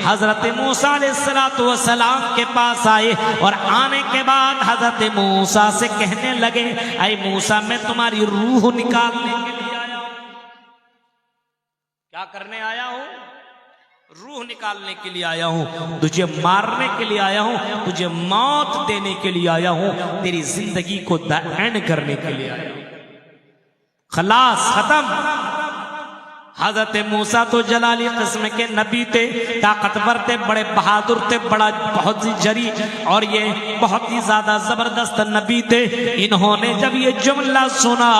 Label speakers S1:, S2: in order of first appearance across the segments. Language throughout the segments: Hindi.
S1: हजरत मूसा अलैहिस्सलाम के पास आए और आने के बाद हजरत मूसा से कहने लगे, ऐ मूसा मैं तुम्हारी रूह निकालने के लिए आया हूं। क्या करने आया हूं? रूह निकालने के लिए आया हूं, तुझे मारने के लिए आया हूं, तुझे मौत देने के लिए आया हूं, तेरी जिंदगी को द एंड करने के लिए आया हूं। खलास, खत्म। हजरत मूसा तो जलाली किस्म के नबी थे, ताकतवर थे, बड़े बहादुर थे, बहुत ही जरी और ये बहुत ही ज्यादा जबरदस्त नबी थे। इन्होंने जब ये जुमला सुना,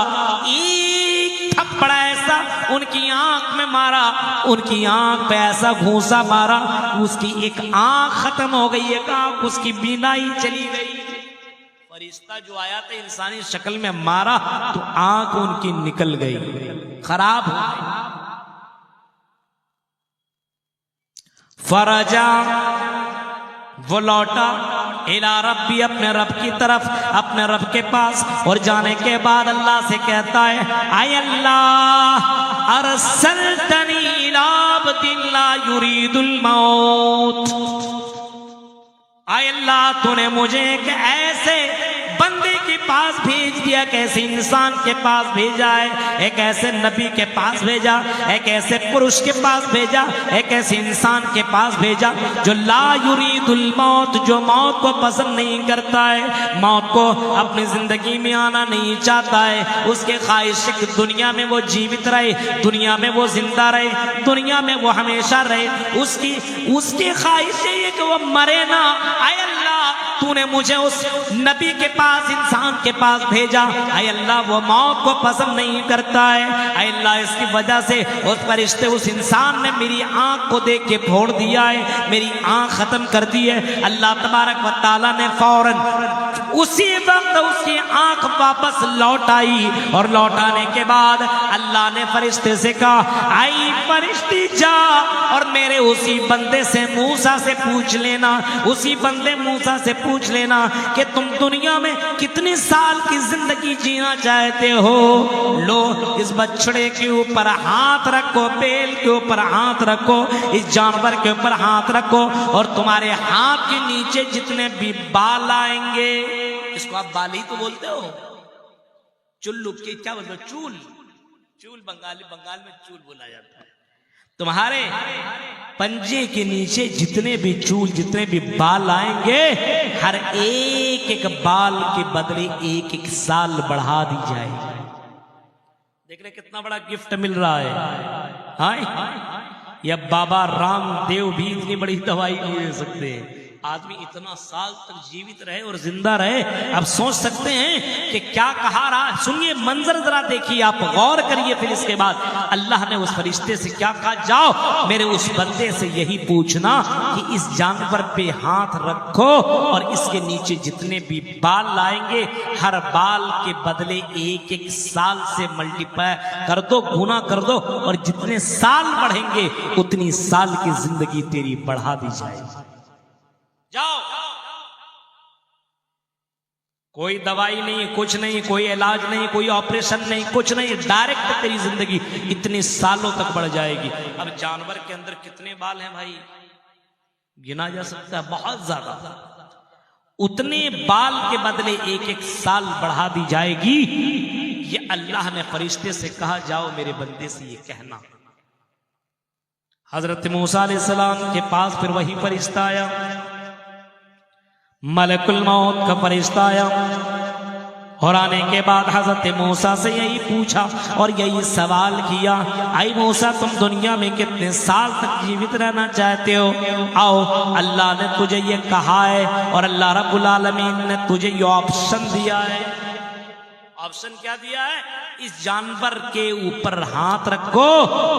S1: एक थप्पड़ ऐसा उनकी आंख में मारा, उनकी आंख पे ऐसा घूंसा मारा, उसकी एक आंख खत्म हो गई, एक आंख उसकी बीनाई चली गई। फरिश्ता जो आया था इंसानी शक्ल में मारा तो आंख उनकी निकल गई, खराब हो गई। फरजा, वो लौटा इला रब्बी, अपने रब की तरफ, अपने रब के पास। और जाने के बाद अल्लाह से कहता है, आय अल्लाह अरसलतनी इला अब्दिन ला युरीदुल मौत। आय अल्लाह तूने मुझे एक ऐसे बंदे के पास भेज दिया, एक ऐसे इंसान के पास भेजा है, एक ऐसे नबी के पास भेजा, एक ऐसे पुरुष के पास भेजा, एक ऐसे इंसान के पास भेजा जो ला युरीदुल मौत, जो मौत को पसंद नहीं करता है, मौत को अपनी जिंदगी में आना नहीं चाहता है। उसके ख्वाहिश कि दुनिया में वो जीवित रहे, दुनिया में वो जिंदा रहे, दुनिया में वो हमेशा रहे। उसकी ख्वाहिश है कि वो मरे ना। आय अल्लाह तूने मुझे उस नबी के पास, इंसान के पास भेजा, आय अल्लाह वो मौत को पसंद नहीं करता है। आय अल्लाह इसकी वजह से उस फरिश्ते, उस इंसान ने मेरी आंख को देख के फोड़ दिया है, मेरी आंख खत्म कर दी है। अल्लाह तबारक व तआला ने फौरन उसी वक्त उसकी आंख वापस लौट आई और लौटाने के बाद अल्लाह ने फरिश्ते से कहा, आई फरिश्ती जा और मेरे उसी बंदे से, मूसा से पूछ लेना, उसी बंदे मूसा से पूछ लेना कि तुम दुनिया में कितने साल की जिंदगी जीना चाहते हो। लो इस बछड़े के ऊपर हाथ रखो, बैल के ऊपर हाथ रखो, इस जानवर के ऊपर हाथ रखो और तुम्हारे हाथ के नीचे जितने भी बाल आएंगे, इसको आप बाल ही तो बोलते हो, चुल्लू के क्या बोलते हो, चूल, चूल बंगाल में चूल बोला जाता है। तुम्हारे पंजे के नीचे जितने भी चूल, जितने भी बाल आएंगे, हर एक एक बाल के बदले एक एक साल बढ़ा दी जाएगी। देख रहे कितना बड़ा गिफ्ट मिल रहा है। हाय, या बाबा रामदेव भी इतनी बड़ी दवाई नहीं दे सकते। आदमी इतना साल तक जीवित रहे और जिंदा रहे। अब सोच सकते हैं कि क्या कहा रहा। सुनिए, मंजर जरा देखिए, आप गौर करिए। फिर इसके बाद अल्लाह ने उस फरिश्ते से क्या कहा, जाओ मेरे उस बंदे से यही पूछना कि इस जानवर पे हाथ रखो और इसके नीचे जितने भी बाल लाएंगे, हर बाल के बदले एक एक साल से मल्टीप्लाई कर दो, गुना कर दो, और जितने साल बढ़ेंगे उतनी साल की जिंदगी तेरी बढ़ा दी जाएगी। जाओ, कोई दवाई नहीं, कुछ नहीं, कोई इलाज नहीं, कोई ऑपरेशन नहीं, कुछ नहीं, डायरेक्ट तेरी जिंदगी इतने सालों तक बढ़ जाएगी। अब जानवर के अंदर कितने बाल हैं भाई, गिना जा सकता है, बहुत ज्यादा। उतने बाल के बदले एक एक साल बढ़ा दी जाएगी। ये अल्लाह ने फरिश्ते से कहा, जाओ मेरे बंदे से ये कहना। हजरत मूसा अलैहिस्सलाम के पास फिर वही फरिश्ता आया, मलकुल मौत का फरिश्ता आया, और आने के बाद हजरत मूसा से यही पूछा और यही सवाल किया, आई मूसा तुम दुनिया में कितने साल तक जीवित रहना चाहते हो। आओ, अल्लाह ने तुझे ये कहा है और अल्लाह रब्बुल आलमीन ने तुझे ये ऑप्शन दिया है। ऑप्शन क्या दिया है, इस जानवर के ऊपर हाथ रखो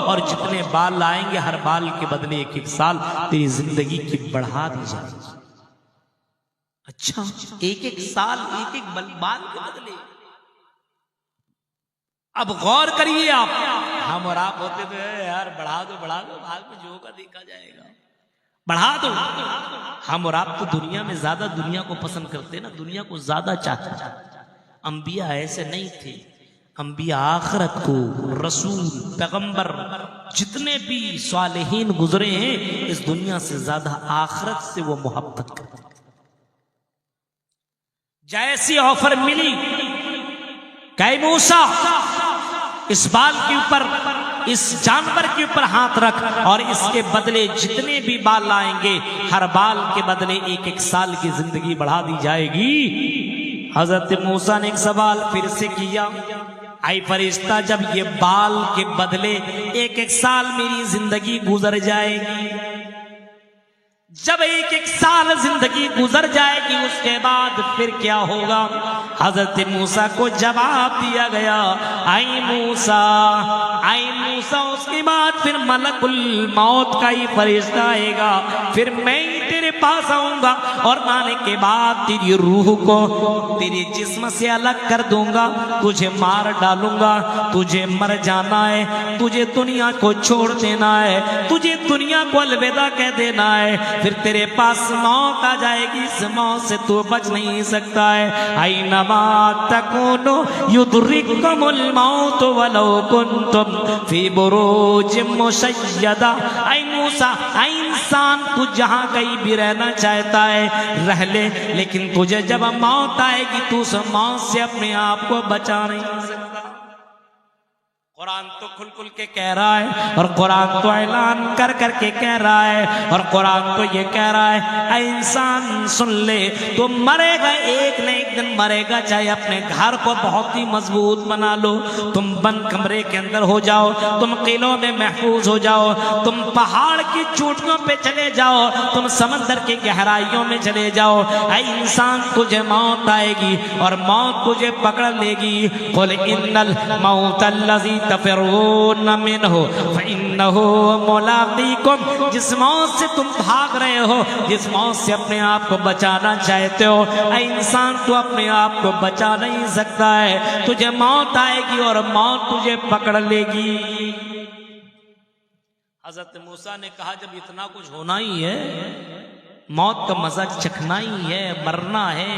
S1: और जितने बाल आएंगे हर बाल के बदले एक एक साल तेरी जिंदगी की बढ़ा दी जाएगी। अच्छा, एक एक साल एक एक बाल के बदले। अब गौर करिए आप, हम और आप होते तो यार बढ़ा दो बाद में जो होगा देखा जाएगा, बढ़ा दो। हम और आप तो दुनिया में ज्यादा दुनिया को पसंद करते ना, दुनिया को ज्यादा चाहते। अंबिया ऐसे नहीं थे। अंबिया आखिरत को, रसूल, पैगंबर जितने भी सालेहीन गुजरे हैं इस दुनिया से ज्यादा आखिरत से वो मोहब्बत करते। जैसी ऑफर मिली कै मूसा इस बाल के ऊपर, इस जानवर के ऊपर हाथ रख और इसके बदले जितने भी बाल आएंगे हर बाल के बदले 1-1 साल की जिंदगी बढ़ा दी जाएगी। हजरत मूसा ने एक सवाल फिर से किया, आई फरिश्ता जब ये बाल के बदले 1-1 साल मेरी जिंदगी गुजर जाएगी, जब 1-1 साल जिंदगी गुजर जाएगी उसके बाद फिर क्या होगा? हजरत मूसा को जवाब दिया गया, आई मूसा उसके बाद फिर मलकुल मौत का ही फरिश्ता आएगा, फिर मैं ही तेरे पास आऊंगा और आने के बाद तेरी रूह को तेरे जिस्म से अलग कर दूंगा, तुझे मार डालूंगा, तुझे मर जाना है, तुझे दुनिया को छोड़ देना है, तुझे दुनिया को अलविदा कह देना है, फिर तेरे पास मौत आ जाएगी, इस मौत से तू बच नहीं सकता है। आई नमा तकुनु युद्रिकुमुल मौत वलो कुंतुम फी बुरूजिम मुशय्यदा। आई मूसा, आई इंसान, तू जहां कहीं भी रहना चाहता है रह ले, लेकिन तुझे जब मौत आएगी तू उस मौत से अपने आप को बचा नहीं सकता। कुरान तो खुल खुल के कह रहा है और कुरान तो ऐलान कर करके कह रहा है और कुरान तो ये कह रहा है, ऐ इंसान सुन ले, तो मरेगा, एक न एक दिन मरेगा, चाहे अपने घर को बहुत ही मजबूत बना लो, तुम बंद कमरे के अंदर हो जाओ, तुम किलों में महफूज हो जाओ, तुम पहाड़ की चोटियों पे चले जाओ, तुम समंदर की गहराइयों में चले जाओ, ऐ इंसान तुझे मौत आएगी और मौत तुझे पकड़ लेगी। कुल इन्नल मौतल्लज़ी तफ़िरून मिन्हु फ़इन्नहु मुलाक़ीकुम। जिस मौत से तुम भाग रहे हो, जिस मौत से अपने आप को बचाना चाहते हो, ऐ इंसान तू अपने आप को बचा नहीं सकता है, तुझे मौत आएगी और मौत तुझे पकड़ लेगी। हज़रत मूसा ने कहा जब इतना कुछ होना ही है, मौत का मजा चखना ही है, मरना है,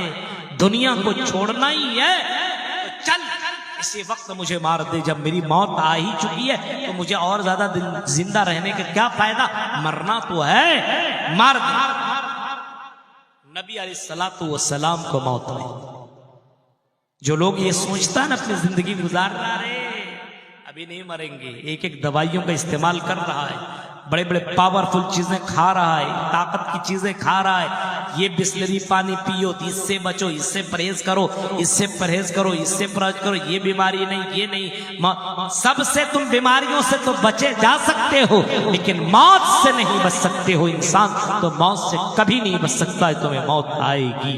S1: दुनिया को छोड़ना ही है, तो चल इसी वक्त मुझे मार दे। जब मेरी मौत आ ही चुकी है तो मुझे और ज्यादा दिन जिंदा रहने का क्या फायदा, मरना तो है, मार दे। नबी अलैहिस्सलातु वस्सलाम को मौत आई। जो लोग ये सोचता है ना अपनी जिंदगी गुजार रहा है, अभी नहीं मरेंगे, एक एक दवाइयों का इस्तेमाल कर रहा है, बड़े बड़े पावरफुल चीजें खा रहा है, ताकत की चीजें खा रहा है, ये बिस्लरी पानी पियो, इससे बचो, इससे परहेज करो, इससे परहेज करो, इससे परहेज करो, ये बीमारी नहीं, ये नहीं। सबसे तुम बीमारियों से तो बचे जा सकते हो, लेकिन मौत से नहीं बच सकते हो। इंसान तो मौत से कभी नहीं बच सकता है, तुम्हें मौत आएगी।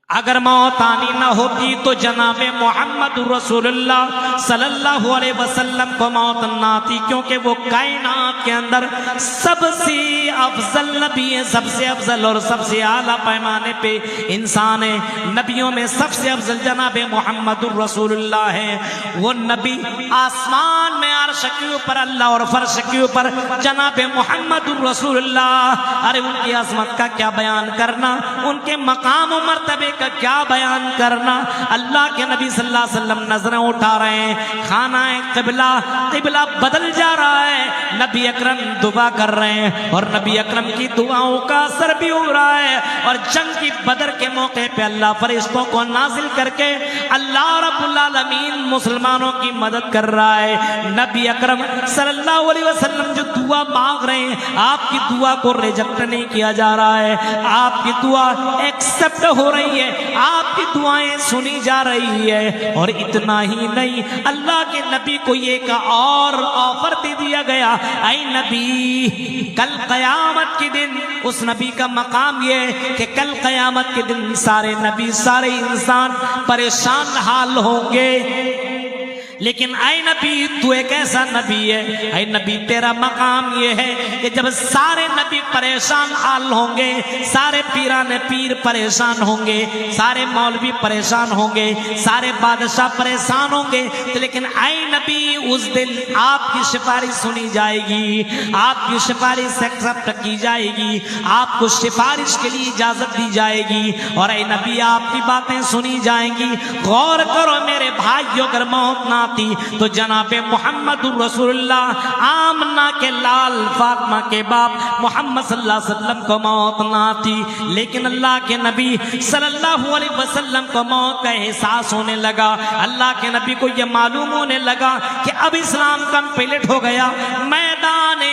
S1: अगर मौत आनी ना होती तो जनाबे मोहम्मद रसूलुल्लाह सल्लल्लाहु अलैहि वसल्लम को मौत ना आती, क्योंकि वो कायनात के अंदर सबसे अफजल नबी है, सबसे अफजल और सबसे आला पैमाने पे इंसान है। नबियों में सबसे अफजल जनाबे मोहम्मद रसूलुल्लाह है। वो नबी आसमान में अर्श के ऊपर अल्लाह और फर्श के ऊपर जनाबे मोहम्मद रसूलुल्लाह, अरे उनकी अजमत का क्या बयान करना, उनके मकाम और मर्तबे का क्या बयान करना। अल्लाह के नबी सल्लल्लाहु अलैहि वसल्लम नजरें उठा रहे हैं, खाना है किबला बदल जा रहा है, नबी अकरम दुआ कर रहे हैं और नबी अकरम की दुआओं का असर भी हो रहा है। और जंग की बदर के मौके पे अल्लाह फरिश्तों को नाजिल करके अल्लाह रब्बुल आलमीन मुसलमानों की मदद कर रहा है। नबी अकरम सल्लल्लाहु अलैहि वसल्लम जो दुआ मांग रहे हैं, आपकी दुआ को रिजेक्ट नहीं किया जा रहा है, आपकी दुआ एक्सेप्ट हो रही है, आपकी दुआएं सुनी जा रही है। और इतना ही नहीं, अल्लाह के नबी को एक और ऑफर दे दिया गया, ऐ नबी कल कयामत के दिन, उस नबी का मकाम ये कि कल कयामत के दिन सारे नबी सारे इंसान परेशान हाल होंगे, लेकिन ऐ नबी तू एक ऐसा नबी है, ऐ नबी तेरा मकाम ये है कि जब सारे नबी परेशान हाल होंगे, सारे पीराने पीर परेशान होंगे, सारे मौलवी परेशान होंगे, सारे बादशाह परेशान होंगे, तो लेकिन ऐ नबी उस दिन आपकी सिफारिश सुनी जाएगी, आपकी सिफारिश एक्सेप्ट की जाएगी, आपको सिफारिश के लिए इजाजत दी जाएगी और ऐ नबी आपकी बातें सुनी जाएंगी। गौर करो मेरे भाइयों, अगर मौत ना थी तो जनाबे मोहम्मद रसूलुल्लाह आमना के लाल फातिमा के बाप मोहम्मद सल्लल्लाहु अलैहि वसल्लम को मौत ना थी, लेकिन अल्लाह के नबी सल्लल्लाहु अलैहि वसल्लम को मौत का एहसास होने लगा। अल्लाह के नबी को यह मालूम होने लगा कि अब इस्लाम कंप्लीट हो गया। मैदान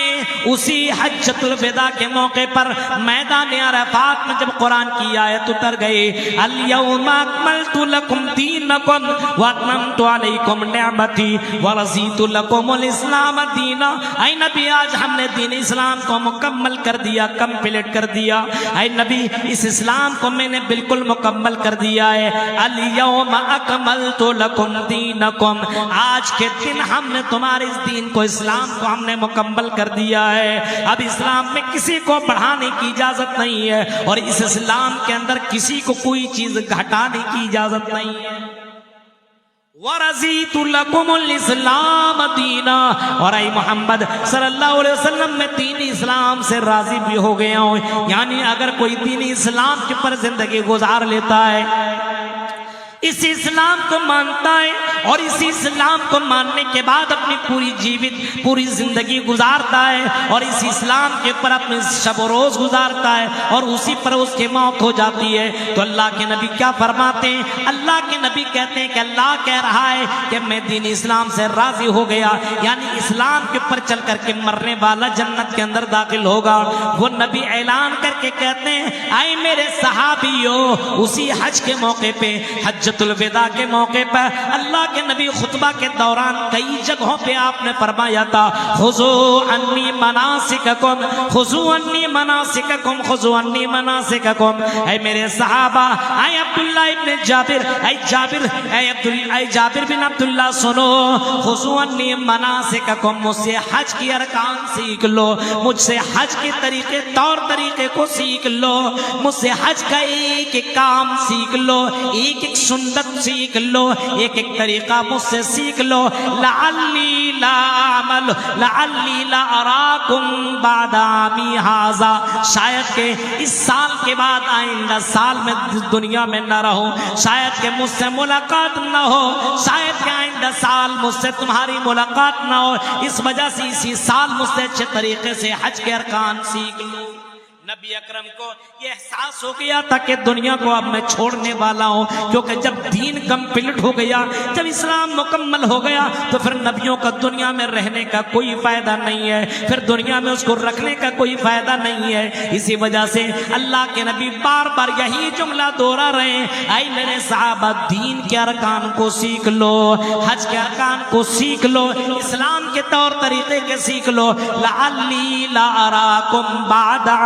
S1: उसी हज्जतुल विदा के मौके पर मैदान अरफात में जब कुरान की आयत उतर गई, अल यौमा अकमलतु लकुम दीनकुम व अतममतु अलैकुम निअमती व रज़ीतु लकुमुल इस्लाम दीना। ऐ नबी आज हमने दीन इस्लाम को मुकम्मल कर दिया, कंप्लीट कर दिया। ऐ नबी इस इस्लाम को मैंने बिल्कुल मुकम्मल कर दिया है। अल यौमा अकमलतु लकुम दीनकुम, आज के दिन हमने तुम्हारे इस दीन को, इस्लाम को हमने मुकम्मल कर दिया है। अब इस्लाम में किसी को बढ़ाने की इजाजत नहीं है और इस इस्लाम के अंदर किसी को कोई चीज घटाने की इजाजत नहीं है। वरज़ीतु लकुमुल इस्लाम दीना, और आई मोहम्मद सल्लल्लाहु अलैहि वसल्लम में दीन इस्लाम से राजी भी हो गया हूं। यानी अगर कोई दीन इस्लाम के ऊपर जिंदगी गुजार लेता है, इस इस्लाम को मानता है और इसी इस्लाम को मानने के बाद अपनी पूरी जिंदगी गुजारता है और इस इस्लाम के ऊपर अपने शब रोज गुजारता है और उसी पर उसकी मौत हो जाती है, तो अल्लाह के नबी क्या फरमाते हैं? अल्लाह के नबी कहते हैं कि अल्लाह कह रहा है कि मैं दीन इस्लाम से राजी हो गया। यानी इस्लाम के ऊपर चल करके मरने वाला जन्नत के अंदर दाखिल होगा। वो नबी ऐलान करके कहते हैं, आए मेरे सहाबियों, उसी हज के मौके पे, हज्जतुल विदा के मौके पर अल्लाह के नबी खुतबा के दौरान कई जगहों पे आपने फरमाया था, खुज़ू अन्नी मनासिककुम, खुज़ू अन्नी मनासिककुम, खुज़ू अन्नी मनासिककुम। ऐ मेरे सहाबा, ऐ अब्दुल्ला इब्न जाबिर, ऐ जाबिर बिन अब्दुल्ला सुनो, खुज़ू अन्नी मनासिककुम, मुझसे हज की अरकान सीख लो, मुझसे हज के तरीके तौर तरीके को सीख लो, मुझसे हज का एक एक काम सीख लो, एक एक सुन्नत सीख लो, एक एक तरीका मुझसे सीख लो। लअल्ली ला अमल लअल्ली ला अराकुम बादामी हाजा, शायद के इस साल के बाद आइंदा साल में दुनिया में न रहूं, शायद के मुझसे मुलाकात न हो, शायद के आइंदा साल मुझसे तुम्हारी मुलाकात न हो, इस वजह से इसी साल मुझसे अच्छे तरीके से हज के अरकान सीख लो। नबी अकरम को यह एहसास हो गया था कि दुनिया को अब मैं छोड़ने वाला हूं, क्योंकि जब दीन कंप्लीट हो गया, जब इस्लाम मुकम्मल हो गया, तो फिर नबियों का दुनिया में रहने का कोई फायदा नहीं है, फिर दुनिया में उसको रखने का कोई फायदा नहीं है। इसी वजह से अल्लाह के नबी बार बार यही जुमला दोहरा रहे, आई मेरे साहबा, दीन के अरकान को सीख लो, हज के अरकान को सीख लो, इस्लाम के तौर तरीके के सीख लो। लअल्ली ला अराकुम बादा,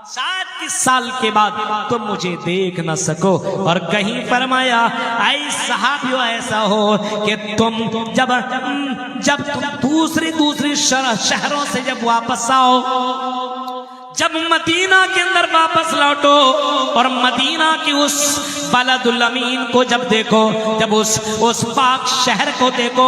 S1: शायद किस साल के बाद तुम मुझे देख न सको। और कहीं फरमाया, ऐ सहाबियों, ऐसा हो कि तुम जब तुम दूसरी शहरों से जब वापस आओ, जब मदीना के अंदर वापस लौटो और मदीना की उस बलदुल अमीन को जब देखो, जब उस पाक शहर को देखो,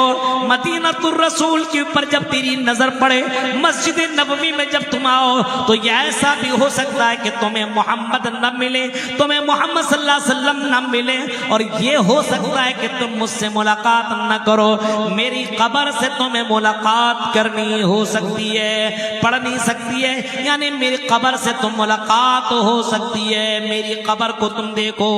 S1: मदीनतुर रसूल के ऊपर जब तेरी नजर पड़े, मस्जिद नबवी में जब तुम आओ, तो यह ऐसा भी हो सकता है कि तुम्हें मोहम्मद न मिले, तुम्हें मोहम्मद सल्लल्लाहु अलैहि वसल्लम न मिले, और ये हो सकता है कि तुम मुझसे मुलाकात न करो, मेरी कब्र से तुम्हें मुलाकात करनी हो सकती है, पढ़ नहीं सकती है, यानी मेरी कब्र से तुम मुलाकात हो सकती है, मेरी कब्र को तुम देखो,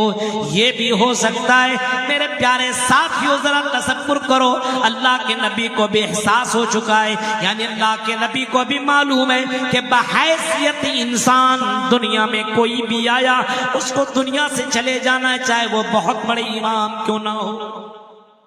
S1: ये भी हो सकता है। मेरे प्यारे साथियों, जरा तसव्वुर करो, अल्लाह के नबी को भी एहसास हो चुका है, यानी अल्लाह के नबी को भी मालूम है कि बहैसियत इंसान दुनिया में कोई भी आया, उसको दुनिया से चले जाना है, चाहे वो बहुत बड़े इमाम क्यों ना हो।